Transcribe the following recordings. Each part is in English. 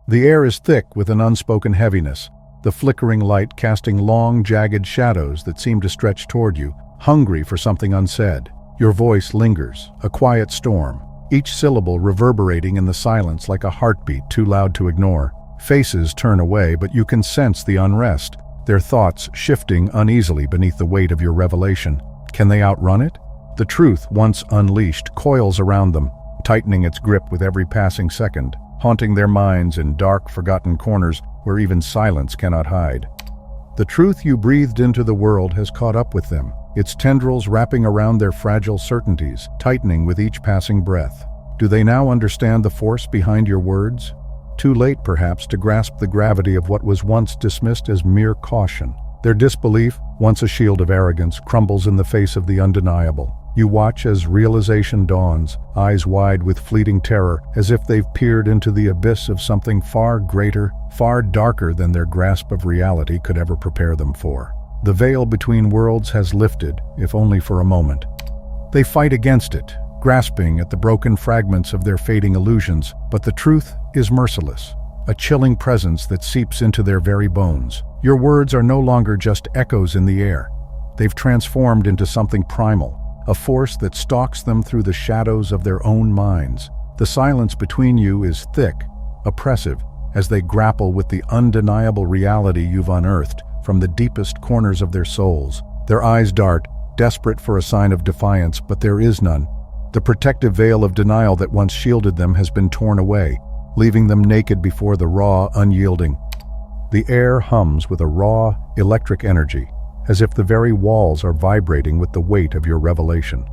The air is thick with an unspoken heaviness, the flickering light casting long, jagged shadows that seem to stretch toward you, hungry for something unsaid. Your voice lingers, a quiet storm, each syllable reverberating in the silence like a heartbeat too loud to ignore. Faces turn away, but you can sense the unrest, their thoughts shifting uneasily beneath the weight of your revelation. Can they outrun it? The truth, once unleashed, coils around them, tightening its grip with every passing second, haunting their minds in dark, forgotten corners where even silence cannot hide. The truth you breathed into the world has caught up with them, its tendrils wrapping around their fragile certainties, tightening with each passing breath. Do they now understand the force behind your words? Too late, perhaps, to grasp the gravity of what was once dismissed as mere caution. Their disbelief, once a shield of arrogance, crumbles in the face of the undeniable. You watch as realization dawns, eyes wide with fleeting terror, as if they've peered into the abyss of something far greater, far darker than their grasp of reality could ever prepare them for. The veil between worlds has lifted, if only for a moment. They fight against it, grasping at the broken fragments of their fading illusions, but the truth is merciless, a chilling presence that seeps into their very bones. Your words are no longer just echoes in the air. They've transformed into something primal, a force that stalks them through the shadows of their own minds. The silence between you is thick, oppressive, as they grapple with the undeniable reality you've unearthed from the deepest corners of their souls. Their eyes dart, desperate for a sign of defiance, but there is none. The protective veil of denial that once shielded them has been torn away, leaving them naked before the raw, unyielding. The air hums with a raw, electric energy, as if the very walls are vibrating with the weight of your revelation.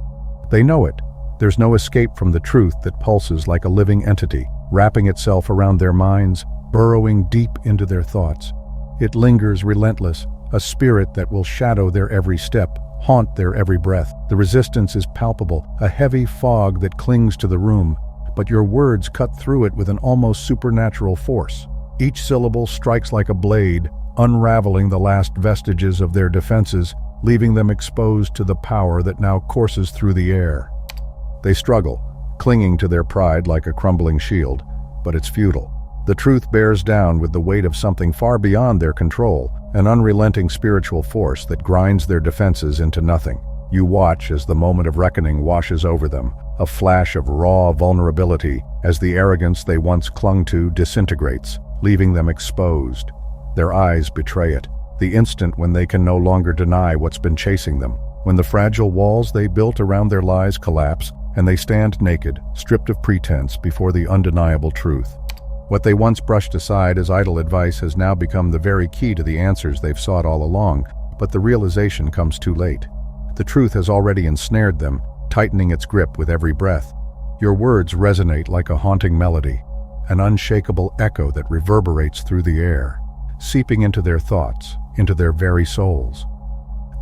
They know it. There's no escape from the truth that pulses like a living entity, wrapping itself around their minds, burrowing deep into their thoughts. It lingers relentless, a spirit that will shadow their every step, haunt their every breath. The resistance is palpable, a heavy fog that clings to the room, but your words cut through it with an almost supernatural force. Each syllable strikes like a blade, unraveling the last vestiges of their defenses, leaving them exposed to the power that now courses through the air. They struggle, clinging to their pride like a crumbling shield, but it's futile. The truth bears down with the weight of something far beyond their control, an unrelenting spiritual force that grinds their defenses into nothing. You watch as the moment of reckoning washes over them, a flash of raw vulnerability as the arrogance they once clung to disintegrates, leaving them exposed. Their eyes betray it, the instant when they can no longer deny what's been chasing them, when the fragile walls they built around their lies collapse, and they stand naked, stripped of pretense before the undeniable truth. What they once brushed aside as idle advice has now become the very key to the answers they've sought all along, but the realization comes too late. The truth has already ensnared them, tightening its grip with every breath. Your words resonate like a haunting melody, an unshakable echo that reverberates through the air, seeping into their thoughts, into their very souls.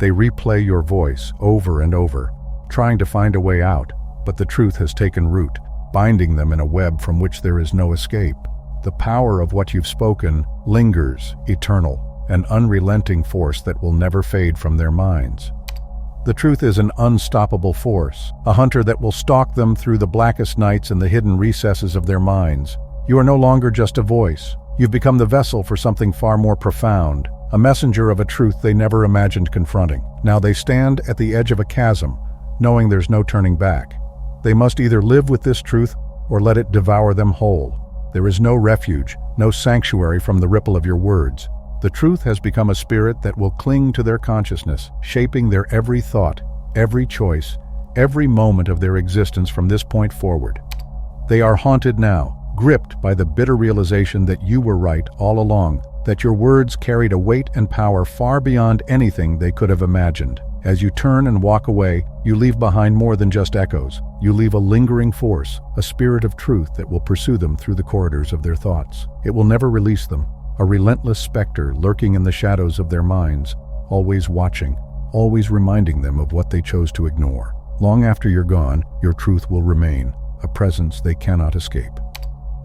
They replay your voice over and over, trying to find a way out, but the truth has taken root, binding them in a web from which there is no escape. The power of what you've spoken lingers, eternal, an unrelenting force that will never fade from their minds. The truth is an unstoppable force, a hunter that will stalk them through the blackest nights and the hidden recesses of their minds. You are no longer just a voice. You've become the vessel for something far more profound, a messenger of a truth they never imagined confronting. Now they stand at the edge of a chasm, knowing there's no turning back. They must either live with this truth or let it devour them whole. There is no refuge, no sanctuary from the ripple of your words. The truth has become a spirit that will cling to their consciousness, shaping their every thought, every choice, every moment of their existence from this point forward. They are haunted now, gripped by the bitter realization that you were right all along, that your words carried a weight and power far beyond anything they could have imagined. As you turn and walk away, you leave behind more than just echoes. You leave a lingering force, a spirit of truth that will pursue them through the corridors of their thoughts. It will never release them, a relentless specter lurking in the shadows of their minds, always watching, always reminding them of what they chose to ignore. Long after you're gone, your truth will remain, a presence they cannot escape.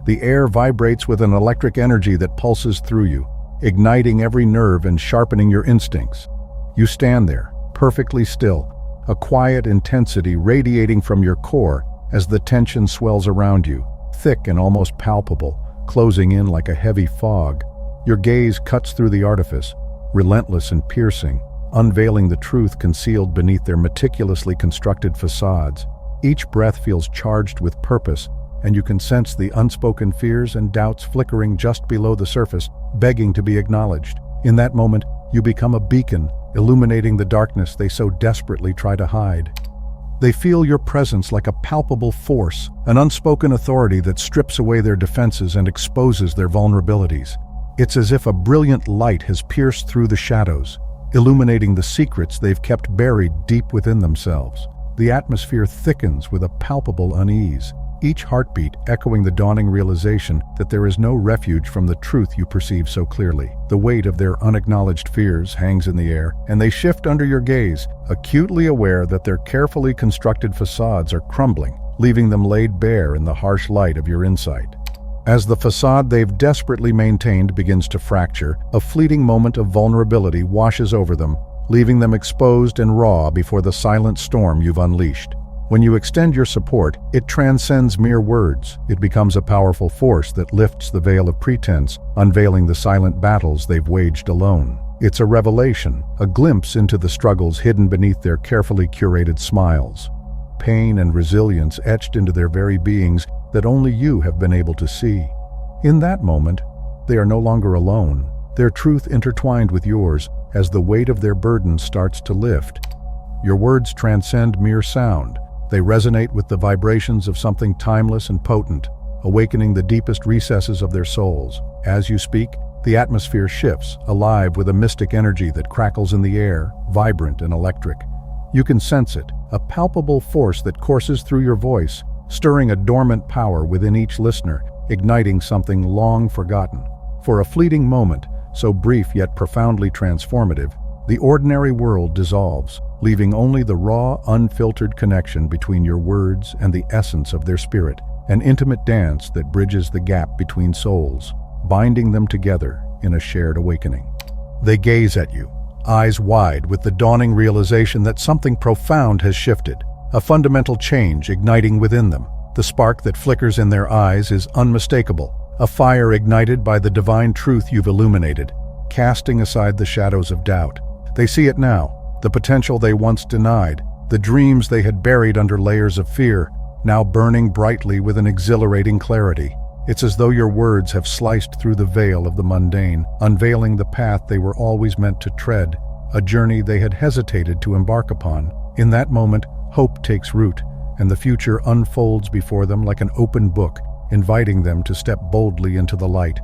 The air vibrates with an electric energy that pulses through you, igniting every nerve and sharpening your instincts. You stand there, perfectly still, a quiet intensity radiating from your core as the tension swells around you, thick and almost palpable, closing in like a heavy fog. Your gaze cuts through the artifice, relentless and piercing, unveiling the truth concealed beneath their meticulously constructed facades. Each breath feels charged with purpose, and you can sense the unspoken fears and doubts flickering just below the surface, begging to be acknowledged. In that moment, you become a beacon, illuminating the darkness they so desperately try to hide. They feel your presence like a palpable force, an unspoken authority that strips away their defenses and exposes their vulnerabilities. It's as if a brilliant light has pierced through the shadows, illuminating the secrets they've kept buried deep within themselves. The atmosphere thickens with a palpable unease, each heartbeat echoing the dawning realization that there is no refuge from the truth you perceive so clearly. The weight of their unacknowledged fears hangs in the air, and they shift under your gaze, acutely aware that their carefully constructed facades are crumbling, leaving them laid bare in the harsh light of your insight. As the facade they've desperately maintained begins to fracture, a fleeting moment of vulnerability washes over them, leaving them exposed and raw before the silent storm you've unleashed. When you extend your support, it transcends mere words. It becomes a powerful force that lifts the veil of pretense, unveiling the silent battles they've waged alone. It's a revelation, a glimpse into the struggles hidden beneath their carefully curated smiles. Pain and resilience etched into their very beings that only you have been able to see. In that moment, they are no longer alone, their truth intertwined with yours as the weight of their burden starts to lift. Your words transcend mere sound. They resonate with the vibrations of something timeless and potent, awakening the deepest recesses of their souls. As you speak, the atmosphere shifts, alive with a mystic energy that crackles in the air, vibrant and electric. You can sense it, a palpable force that courses through your voice, stirring a dormant power within each listener, igniting something long forgotten. For a fleeting moment, so brief yet profoundly transformative, the ordinary world dissolves, leaving only the raw, unfiltered connection between your words and the essence of their spirit, an intimate dance that bridges the gap between souls, binding them together in a shared awakening. They gaze at you, eyes wide with the dawning realization that something profound has shifted, a fundamental change igniting within them. The spark that flickers in their eyes is unmistakable, a fire ignited by the divine truth you've illuminated, casting aside the shadows of doubt. They see it now, the potential they once denied, the dreams they had buried under layers of fear, now burning brightly with an exhilarating clarity. It's as though your words have sliced through the veil of the mundane, unveiling the path they were always meant to tread, a journey they had hesitated to embark upon. In that moment, hope takes root, and the future unfolds before them like an open book, inviting them to step boldly into the light.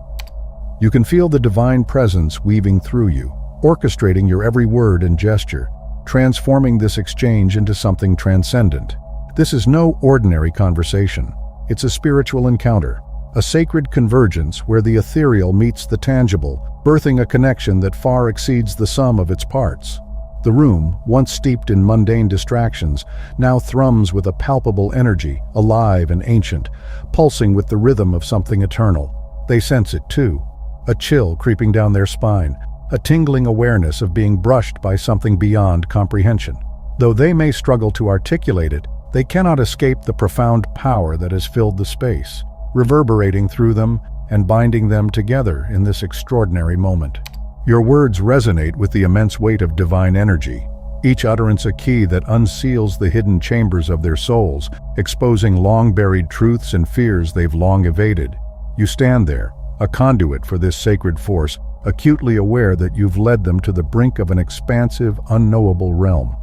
You can feel the divine presence weaving through you, orchestrating your every word and gesture, transforming this exchange into something transcendent. This is no ordinary conversation. It's a spiritual encounter, a sacred convergence where the ethereal meets the tangible, birthing a connection that far exceeds the sum of its parts. The room, once steeped in mundane distractions, now thrums with a palpable energy, alive and ancient, pulsing with the rhythm of something eternal. They sense it too, a chill creeping down their spine, a tingling awareness of being brushed by something beyond comprehension. Though they may struggle to articulate it, they cannot escape the profound power that has filled the space, reverberating through them and binding them together in this extraordinary moment. Your words resonate with the immense weight of divine energy, each utterance a key that unseals the hidden chambers of their souls, exposing long-buried truths and fears they've long evaded. You stand there, a conduit for this sacred force, acutely aware that you've led them to the brink of an expansive, unknowable realm.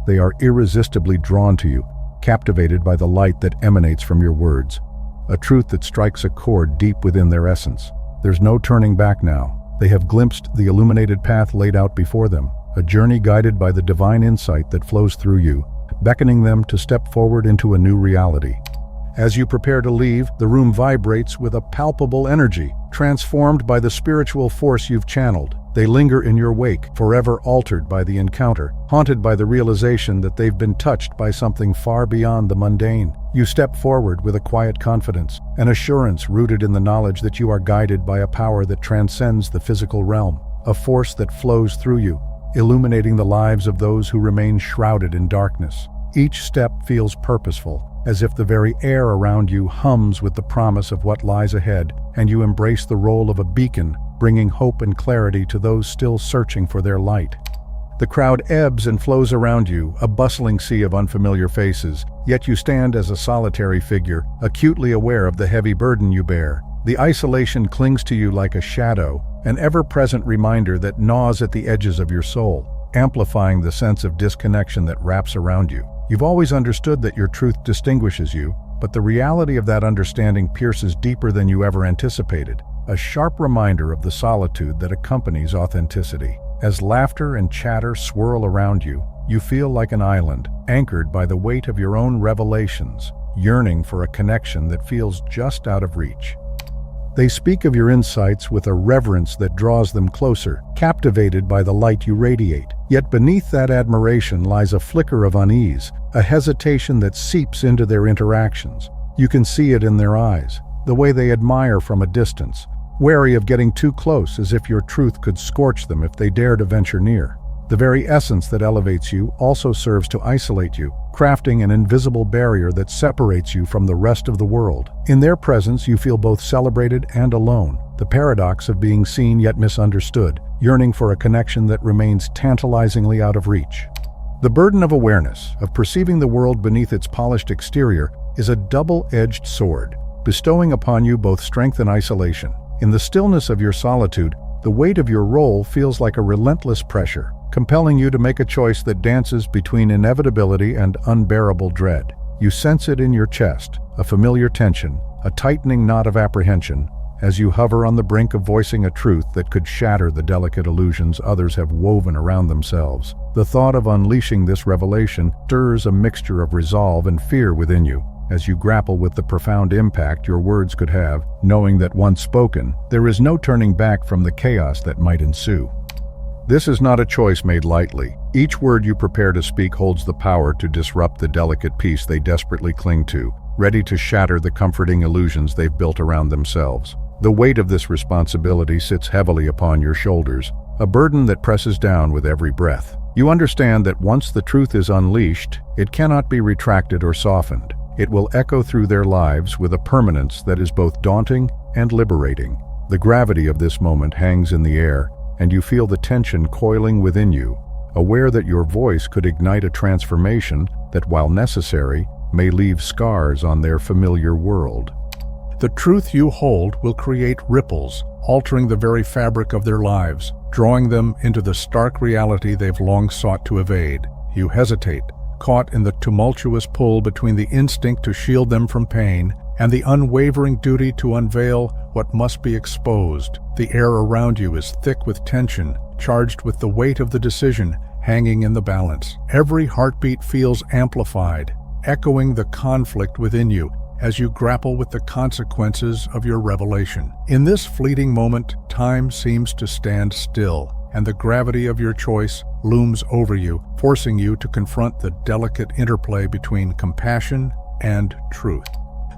They are irresistibly drawn to you, captivated by the light that emanates from your words, a truth that strikes a chord deep within their essence. There's no turning back now. They have glimpsed the illuminated path laid out before them, a journey guided by the divine insight that flows through you, beckoning them to step forward into a new reality. As you prepare to leave, the room vibrates with a palpable energy, transformed by the spiritual force you've channeled. They linger in your wake, forever altered by the encounter, haunted by the realization that they've been touched by something far beyond the mundane. You step forward with a quiet confidence, an assurance rooted in the knowledge that you are guided by a power that transcends the physical realm, a force that flows through you, illuminating the lives of those who remain shrouded in darkness. Each step feels purposeful, as if the very air around you hums with the promise of what lies ahead, and you embrace the role of a beacon, bringing hope and clarity to those still searching for their light. The crowd ebbs and flows around you, a bustling sea of unfamiliar faces, yet you stand as a solitary figure, acutely aware of the heavy burden you bear. The isolation clings to you like a shadow, an ever-present reminder that gnaws at the edges of your soul, amplifying the sense of disconnection that wraps around you. You've always understood that your truth distinguishes you, but the reality of that understanding pierces deeper than you ever anticipated, a sharp reminder of the solitude that accompanies authenticity. As laughter and chatter swirl around you, you feel like an island, anchored by the weight of your own revelations, yearning for a connection that feels just out of reach. They speak of your insights with a reverence that draws them closer, captivated by the light you radiate. Yet beneath that admiration lies a flicker of unease, a hesitation that seeps into their interactions. You can see it in their eyes, the way they admire from a distance, wary of getting too close as if your truth could scorch them if they dare to venture near. The very essence that elevates you also serves to isolate you, crafting an invisible barrier that separates you from the rest of the world. In their presence, you feel both celebrated and alone, the paradox of being seen yet misunderstood, yearning for a connection that remains tantalizingly out of reach. The burden of awareness, of perceiving the world beneath its polished exterior, is a double-edged sword, bestowing upon you both strength and isolation. In the stillness of your solitude, the weight of your role feels like a relentless pressure, compelling you to make a choice that dances between inevitability and unbearable dread. You sense it in your chest, a familiar tension, a tightening knot of apprehension, as you hover on the brink of voicing a truth that could shatter the delicate illusions others have woven around themselves. The thought of unleashing this revelation stirs a mixture of resolve and fear within you, as you grapple with the profound impact your words could have, knowing that once spoken, there is no turning back from the chaos that might ensue. This is not a choice made lightly. Each word you prepare to speak holds the power to disrupt the delicate peace they desperately cling to, ready to shatter the comforting illusions they've built around themselves. The weight of this responsibility sits heavily upon your shoulders, a burden that presses down with every breath. You understand that once the truth is unleashed, it cannot be retracted or softened. It will echo through their lives with a permanence that is both daunting and liberating. The gravity of this moment hangs in the air, and you feel the tension coiling within you, aware that your voice could ignite a transformation that, while necessary, may leave scars on their familiar world. The truth you hold will create ripples, altering the very fabric of their lives, drawing them into the stark reality they've long sought to evade. You hesitate, caught in the tumultuous pull between the instinct to shield them from pain and the unwavering duty to unveil what must be exposed. The air around you is thick with tension, charged with the weight of the decision hanging in the balance. Every heartbeat feels amplified, echoing the conflict within you as you grapple with the consequences of your revelation. In this fleeting moment, time seems to stand still, and the gravity of your choice looms over you, forcing you to confront the delicate interplay between compassion and truth.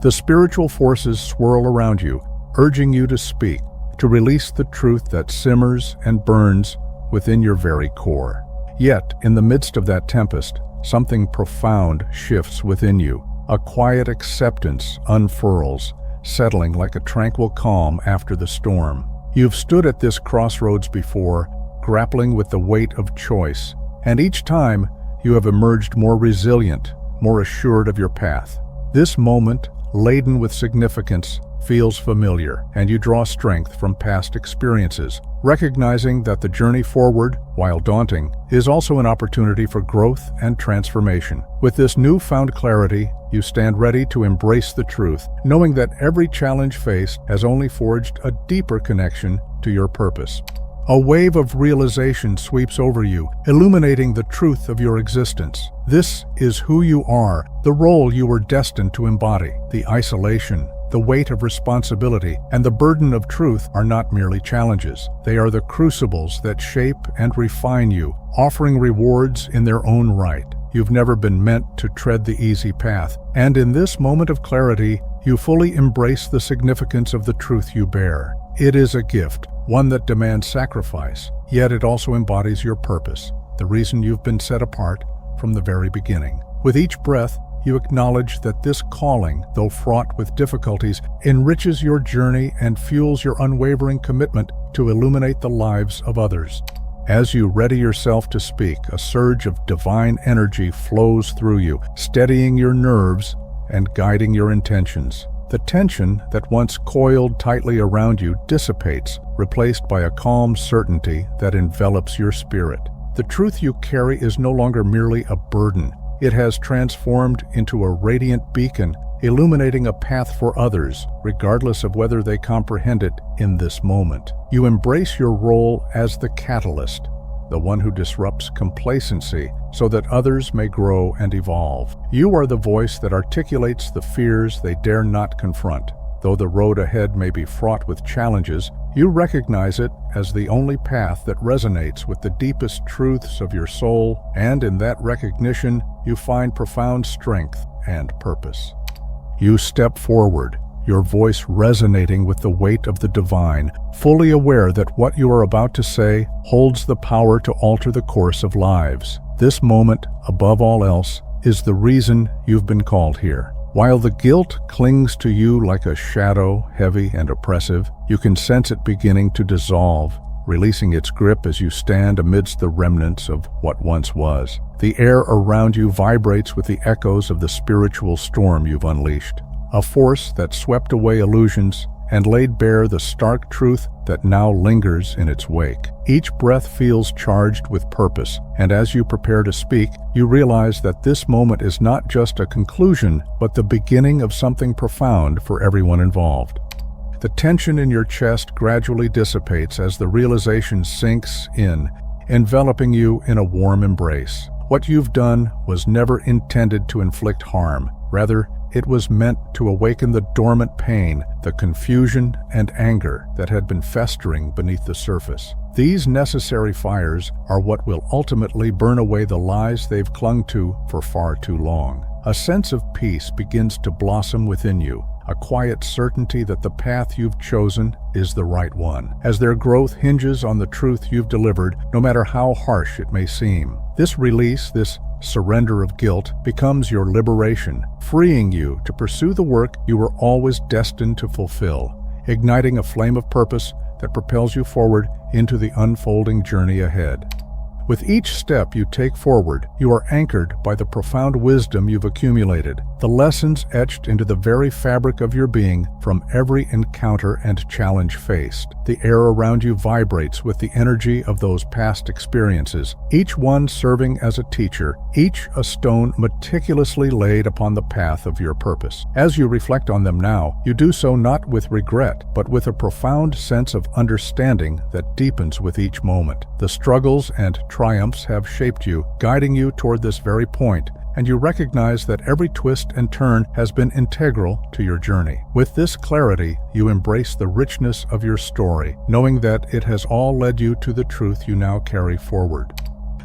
The spiritual forces swirl around you, urging you to speak, to release the truth that simmers and burns within your very core. Yet, in the midst of that tempest, something profound shifts within you. A quiet acceptance unfurls, settling like a tranquil calm after the storm. You've stood at this crossroads before, grappling with the weight of choice, and each time you have emerged more resilient, more assured of your path. This moment, laden with significance, feels familiar, and you draw strength from past experiences, recognizing that the journey forward, while daunting, is also an opportunity for growth and transformation. With this newfound clarity, you stand ready to embrace the truth, knowing that every challenge faced has only forged a deeper connection to your purpose. A wave of realization sweeps over you, illuminating the truth of your existence. This is who you are, the role you were destined to embody. The isolation, the weight of responsibility, and the burden of truth are not merely challenges. They are the crucibles that shape and refine you, offering rewards in their own right. You've never been meant to tread the easy path, and in this moment of clarity, you fully embrace the significance of the truth you bear. It is a gift, one that demands sacrifice, yet it also embodies your purpose, the reason you've been set apart from the very beginning. With each breath, you acknowledge that this calling, though fraught with difficulties, enriches your journey and fuels your unwavering commitment to illuminate the lives of others. As you ready yourself to speak, a surge of divine energy flows through you, steadying your nerves and guiding your intentions. The tension that once coiled tightly around you dissipates, replaced by a calm certainty that envelops your spirit. The truth you carry is no longer merely a burden. It has transformed into a radiant beacon, illuminating a path for others, regardless of whether they comprehend it in this moment. You embrace your role as the catalyst, the one who disrupts complacency so that others may grow and evolve. You are the voice that articulates the fears they dare not confront. Though the road ahead may be fraught with challenges, you recognize it as the only path that resonates with the deepest truths of your soul, and in that recognition, you find profound strength and purpose. You step forward, your voice resonating with the weight of the divine, fully aware that what you are about to say holds the power to alter the course of lives. This moment, above all else, is the reason you've been called here. While the guilt clings to you like a shadow, heavy and oppressive, you can sense it beginning to dissolve, releasing its grip as you stand amidst the remnants of what once was. The air around you vibrates with the echoes of the spiritual storm you've unleashed, a force that swept away illusions and laid bare the stark truth that now lingers in its wake. Each breath feels charged with purpose, and as you prepare to speak, you realize that this moment is not just a conclusion, but the beginning of something profound for everyone involved. The tension in your chest gradually dissipates as the realization sinks in, enveloping you in a warm embrace. What you've done was never intended to inflict harm. Rather, it was meant to awaken the dormant pain, the confusion and anger that had been festering beneath the surface. These necessary fires are what will ultimately burn away the lies they've clung to for far too long. A sense of peace begins to blossom within you, a quiet certainty that the path you've chosen is the right one, as their growth hinges on the truth you've delivered, no matter how harsh it may seem. This release, this surrender of guilt, becomes your liberation, freeing you to pursue the work you were always destined to fulfill, igniting a flame of purpose that propels you forward into the unfolding journey ahead. With each step you take forward, you are anchored by the profound wisdom you've accumulated, the lessons etched into the very fabric of your being from every encounter and challenge faced. The air around you vibrates with the energy of those past experiences, each one serving as a teacher, each a stone meticulously laid upon the path of your purpose. As you reflect on them now, you do so not with regret, but with a profound sense of understanding that deepens with each moment. The struggles and triumphs have shaped you, guiding you toward this very point, and you recognize that every twist and turn has been integral to your journey. With this clarity, you embrace the richness of your story, knowing that it has all led you to the truth you now carry forward.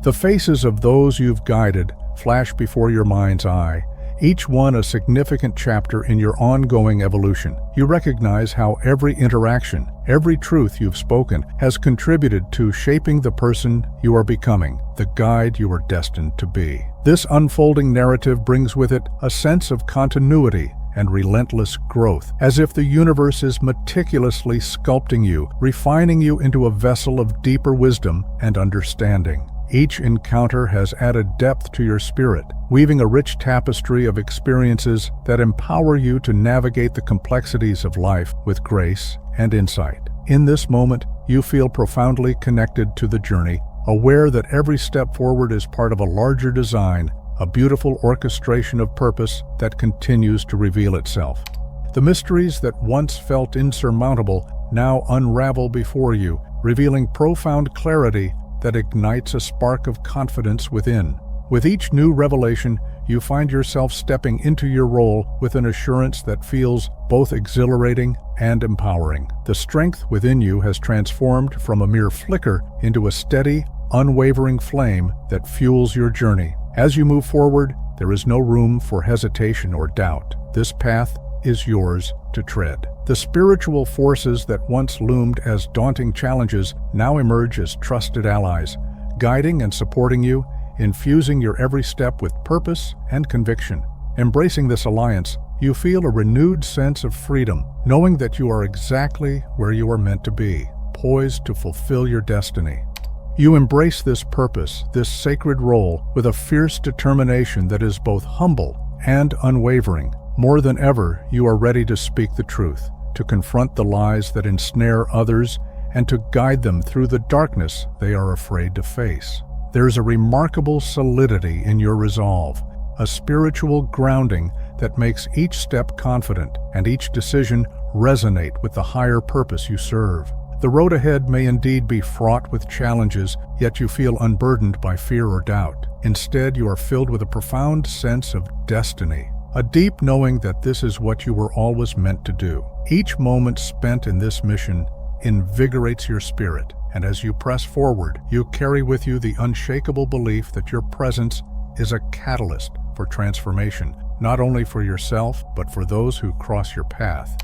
The faces of those you've guided flash before your mind's eye, each one a significant chapter in your ongoing evolution. You recognize how every interaction, every truth you've spoken, has contributed to shaping the person you are becoming, the guide you are destined to be. This unfolding narrative brings with it a sense of continuity and relentless growth, as if the universe is meticulously sculpting you, refining you into a vessel of deeper wisdom and understanding. Each encounter has added depth to your spirit, weaving a rich tapestry of experiences that empower you to navigate the complexities of life with grace and insight. In this moment, you feel profoundly connected to the journey, aware that every step forward is part of a larger design, a beautiful orchestration of purpose that continues to reveal itself. The mysteries that once felt insurmountable now unravel before you, revealing profound clarity that ignites a spark of confidence within. With each new revelation, you find yourself stepping into your role with an assurance that feels both exhilarating and empowering. The strength within you has transformed from a mere flicker into a steady, unwavering flame that fuels your journey. As you move forward, there is no room for hesitation or doubt. This path is yours to tread. The spiritual forces that once loomed as daunting challenges now emerge as trusted allies, guiding and supporting you, infusing your every step with purpose and conviction. Embracing this alliance, you feel a renewed sense of freedom, knowing that you are exactly where you are meant to be, poised to fulfill your destiny. You embrace this purpose, this sacred role, with a fierce determination that is both humble and unwavering. More than ever, you are ready to speak the truth, to confront the lies that ensnare others, and to guide them through the darkness they are afraid to face. There's a remarkable solidity in your resolve, a spiritual grounding that makes each step confident and each decision resonate with the higher purpose you serve. The road ahead may indeed be fraught with challenges, yet you feel unburdened by fear or doubt. Instead, you are filled with a profound sense of destiny, a deep knowing that this is what you were always meant to do. Each moment spent in this mission invigorates your spirit, and as you press forward, you carry with you the unshakable belief that your presence is a catalyst for transformation, not only for yourself, but for those who cross your path.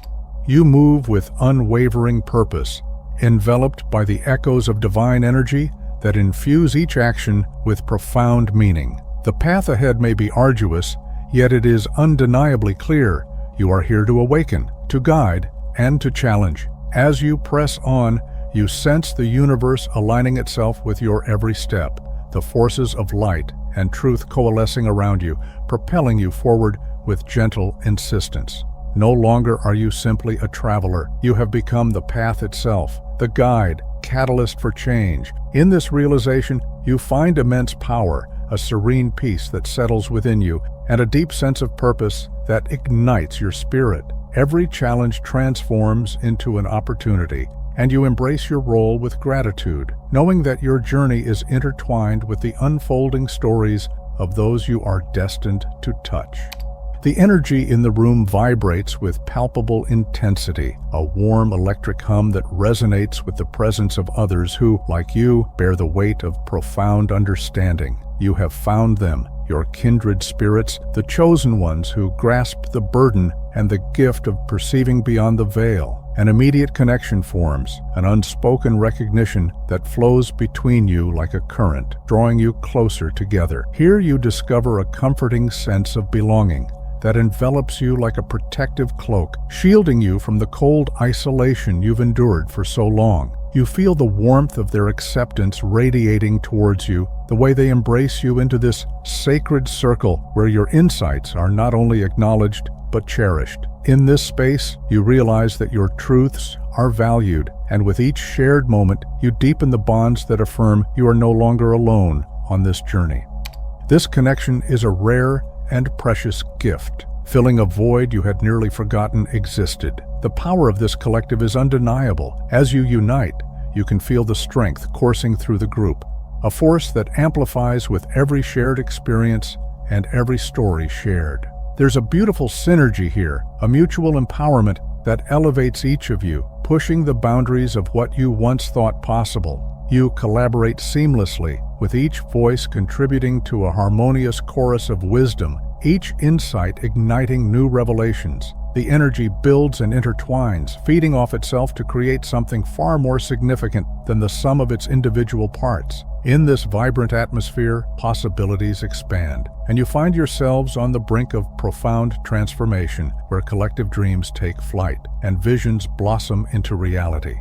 You move with unwavering purpose, enveloped by the echoes of divine energy that infuse each action with profound meaning. The path ahead may be arduous, yet it is undeniably clear. You are here to awaken, to guide, and to challenge. As you press on, you sense the universe aligning itself with your every step, the forces of light and truth coalescing around you, propelling you forward with gentle insistence. No longer are you simply a traveler. You have become the path itself, the guide, catalyst for change. In this realization, you find immense power, a serene peace that settles within you, and a deep sense of purpose that ignites your spirit. Every challenge transforms into an opportunity, and you embrace your role with gratitude, knowing that your journey is intertwined with the unfolding stories of those you are destined to touch. The energy in the room vibrates with palpable intensity, a warm electric hum that resonates with the presence of others who, like you, bear the weight of profound understanding. You have found them, your kindred spirits, the chosen ones who grasp the burden and the gift of perceiving beyond the veil. An immediate connection forms, an unspoken recognition that flows between you like a current, drawing you closer together. Here you discover a comforting sense of belonging that envelops you like a protective cloak, shielding you from the cold isolation you've endured for so long. You feel the warmth of their acceptance radiating towards you, the way they embrace you into this sacred circle where your insights are not only acknowledged but cherished. In this space, you realize that your truths are valued, and with each shared moment, you deepen the bonds that affirm you are no longer alone on this journey. This connection is a rare and precious gift, filling a void you had nearly forgotten existed. The power of this collective is undeniable. As you unite, you can feel the strength coursing through the group, a force that amplifies with every shared experience and every story shared. There's a beautiful synergy here, a mutual empowerment that elevates each of you, pushing the boundaries of what you once thought possible. You collaborate seamlessly, with each voice contributing to a harmonious chorus of wisdom, each insight igniting new revelations. The energy builds and intertwines, feeding off itself to create something far more significant than the sum of its individual parts. In this vibrant atmosphere, possibilities expand, and you find yourselves on the brink of profound transformation, where collective dreams take flight and visions blossom into reality.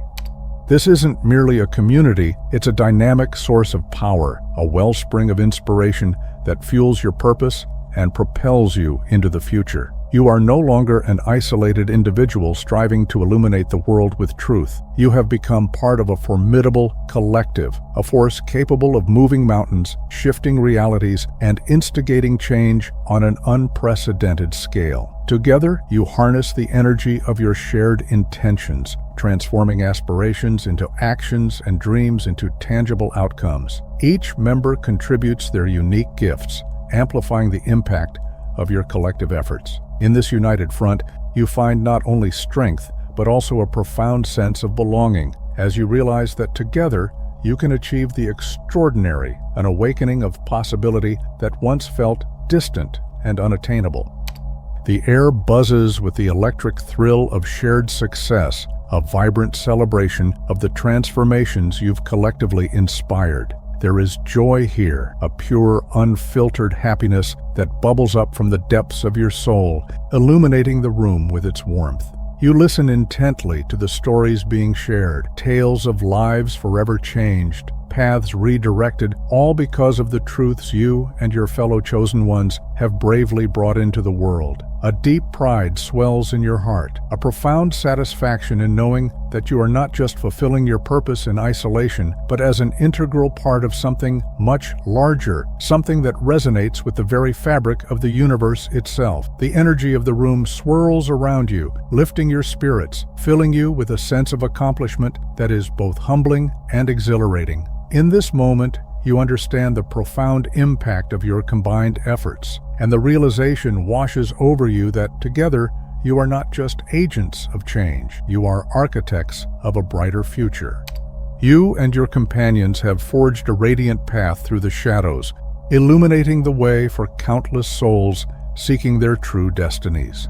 This isn't merely a community, it's a dynamic source of power, a wellspring of inspiration that fuels your purpose and propels you into the future. You are no longer an isolated individual striving to illuminate the world with truth. You have become part of a formidable collective, a force capable of moving mountains, shifting realities, and instigating change on an unprecedented scale. Together, you harness the energy of your shared intentions, transforming aspirations into actions and dreams into tangible outcomes. Each member contributes their unique gifts, amplifying the impact of your collective efforts. In this united front, you find not only strength, but also a profound sense of belonging, as you realize that together you can achieve the extraordinary, an awakening of possibility that once felt distant and unattainable. The air buzzes with the electric thrill of shared success, a vibrant celebration of the transformations you've collectively inspired. There is joy here, a pure, unfiltered happiness that bubbles up from the depths of your soul, illuminating the room with its warmth. You listen intently to the stories being shared, tales of lives forever changed, paths redirected, all because of the truths you and your fellow chosen ones have bravely brought into the world. A deep pride swells in your heart, a profound satisfaction in knowing that you are not just fulfilling your purpose in isolation, but as an integral part of something much larger, something that resonates with the very fabric of the universe itself. The energy of the room swirls around you, lifting your spirits, filling you with a sense of accomplishment that is both humbling and exhilarating. In this moment, you understand the profound impact of your combined efforts, and the realization washes over you that together you are not just agents of change, you are architects of a brighter future. You and your companions have forged a radiant path through the shadows, illuminating the way for countless souls seeking their true destinies.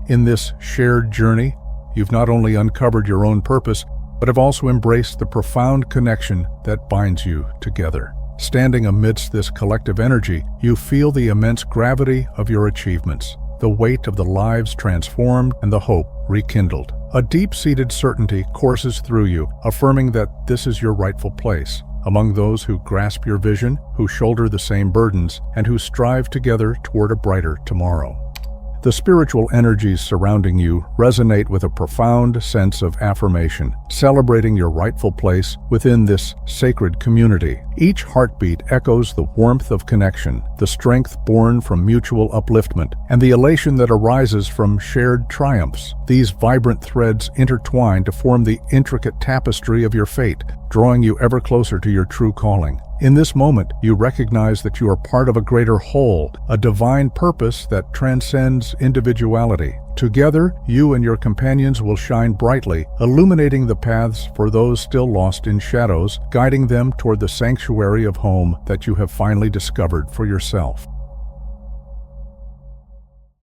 In this shared journey, you've not only uncovered your own purpose, but have also embraced the profound connection that binds you together. Standing amidst this collective energy, you feel the immense gravity of your achievements, the weight of the lives transformed, and the hope rekindled. A deep-seated certainty courses through you, affirming that this is your rightful place, among those who grasp your vision, who shoulder the same burdens, and who strive together toward a brighter tomorrow. The spiritual energies surrounding you resonate with a profound sense of affirmation, celebrating your rightful place within this sacred community. Each heartbeat echoes the warmth of connection, the strength born from mutual upliftment, and the elation that arises from shared triumphs. These vibrant threads intertwine to form the intricate tapestry of your fate, drawing you ever closer to your true calling. In this moment, you recognize that you are part of a greater whole, a divine purpose that transcends individuality. Together, you and your companions will shine brightly, illuminating the paths for those still lost in shadows, guiding them toward the sanctuary of home that you have finally discovered for yourself.